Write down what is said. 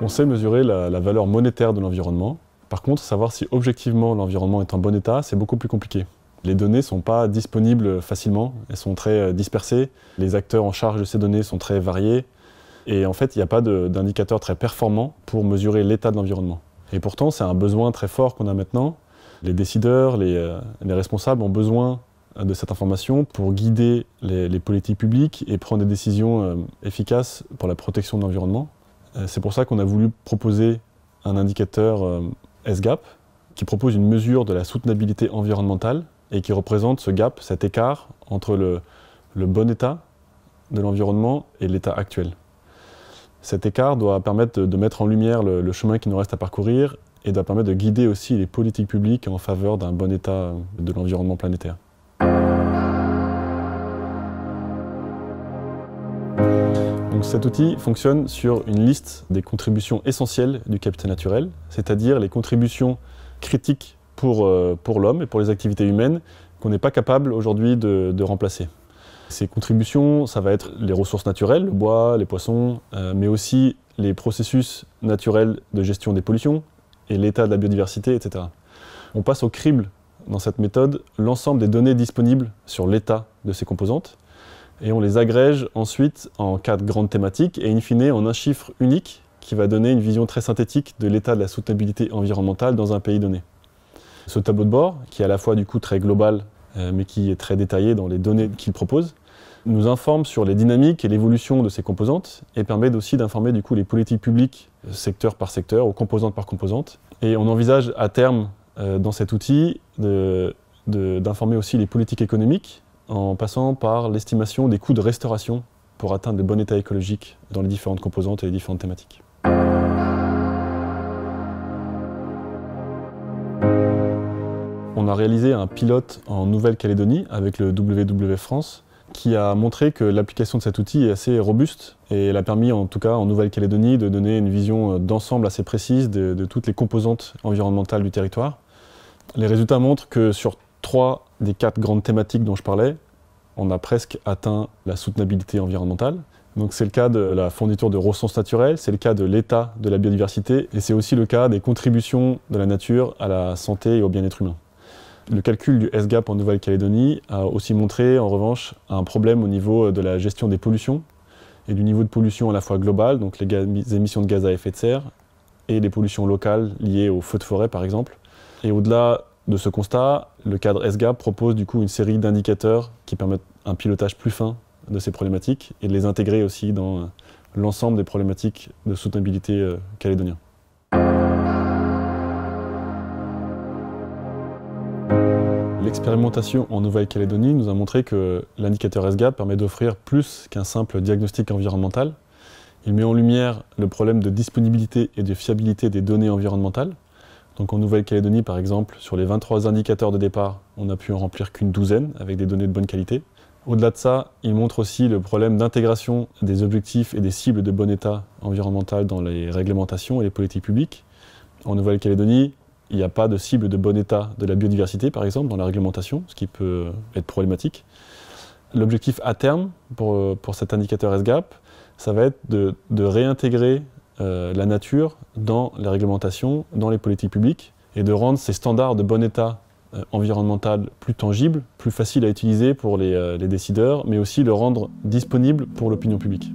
Donc on sait mesurer la valeur monétaire de l'environnement. Par contre, savoir si objectivement l'environnement est en bon état, c'est beaucoup plus compliqué. Les données ne sont pas disponibles facilement, elles sont très dispersées, les acteurs en charge de ces données sont très variés, et en fait, il n'y a pas d'indicateur très performant pour mesurer l'état de l'environnement. Et pourtant, c'est un besoin très fort qu'on a maintenant. Les décideurs, les responsables ont besoin de cette information pour guider les politiques publiques et prendre des décisions efficaces pour la protection de l'environnement. C'est pour ça qu'on a voulu proposer un indicateur SGAP qui propose une mesure de la soutenabilité environnementale et qui représente ce gap, cet écart entre le bon état de l'environnement et l'état actuel. Cet écart doit permettre de mettre en lumière le chemin qui nous reste à parcourir et doit permettre de guider aussi les politiques publiques en faveur d'un bon état de l'environnement planétaire. Donc cet outil fonctionne sur une liste des contributions essentielles du capital naturel, c'est-à-dire les contributions critiques pour l'homme et pour les activités humaines qu'on n'est pas capable aujourd'hui de remplacer. Ces contributions, ça va être les ressources naturelles, le bois, les poissons, mais aussi les processus naturels de gestion des pollutions et l'état de la biodiversité, etc. On passe au crible dans cette méthode l'ensemble des données disponibles sur l'état de ces composantes et on les agrège ensuite en 4 grandes thématiques et in fine en un chiffre unique qui va donner une vision très synthétique de l'état de la soutenabilité environnementale dans un pays donné. Ce tableau de bord, qui est à la fois du coup très global mais qui est très détaillé dans les données qu'il propose, nous informe sur les dynamiques et l'évolution de ces composantes et permet aussi d'informer du coup les politiques publiques secteur par secteur ou composante par composante. Et on envisage à terme dans cet outil d'informer aussi les politiques économiques en passant par l'estimation des coûts de restauration pour atteindre le bon état écologique dans les différentes composantes et les différentes thématiques. On a réalisé un pilote en Nouvelle-Calédonie avec le WWF France qui a montré que l'application de cet outil est assez robuste et elle a permis en tout cas en Nouvelle-Calédonie de donner une vision d'ensemble assez précise de toutes les composantes environnementales du territoire. Les résultats montrent que sur 3 des 4 grandes thématiques dont je parlais, on a presque atteint la soutenabilité environnementale. Donc c'est le cas de la fourniture de ressources naturelles, c'est le cas de l'état de la biodiversité et c'est aussi le cas des contributions de la nature à la santé et au bien-être humain. Le calcul du SGAP en Nouvelle-Calédonie a aussi montré, en revanche, un problème au niveau de la gestion des pollutions et du niveau de pollution à la fois global, donc les émissions de gaz à effet de serre, et les pollutions locales liées aux feux de forêt, par exemple. Et au-delà de ce constat, le cadre SGAP propose du coup une série d'indicateurs qui permettent un pilotage plus fin de ces problématiques et de les intégrer aussi dans l'ensemble des problématiques de soutenabilité calédonien. L'expérimentation en Nouvelle-Calédonie nous a montré que l'indicateur SGAP permet d'offrir plus qu'un simple diagnostic environnemental. Il met en lumière le problème de disponibilité et de fiabilité des données environnementales. Donc en Nouvelle-Calédonie, par exemple, sur les 23 indicateurs de départ, on n'a pu en remplir qu'une douzaine avec des données de bonne qualité. Au-delà de ça, il montre aussi le problème d'intégration des objectifs et des cibles de bon état environnemental dans les réglementations et les politiques publiques. En Nouvelle-Calédonie, il n'y a pas de cible de bon état de la biodiversité, par exemple, dans la réglementation, ce qui peut être problématique. L'objectif à terme pour cet indicateur SGAP, ça va être de réintégrer la nature dans les réglementations, dans les politiques publiques, et de rendre ces standards de bon état environnemental plus tangibles, plus faciles à utiliser pour les décideurs, mais aussi le rendre disponible pour l'opinion publique.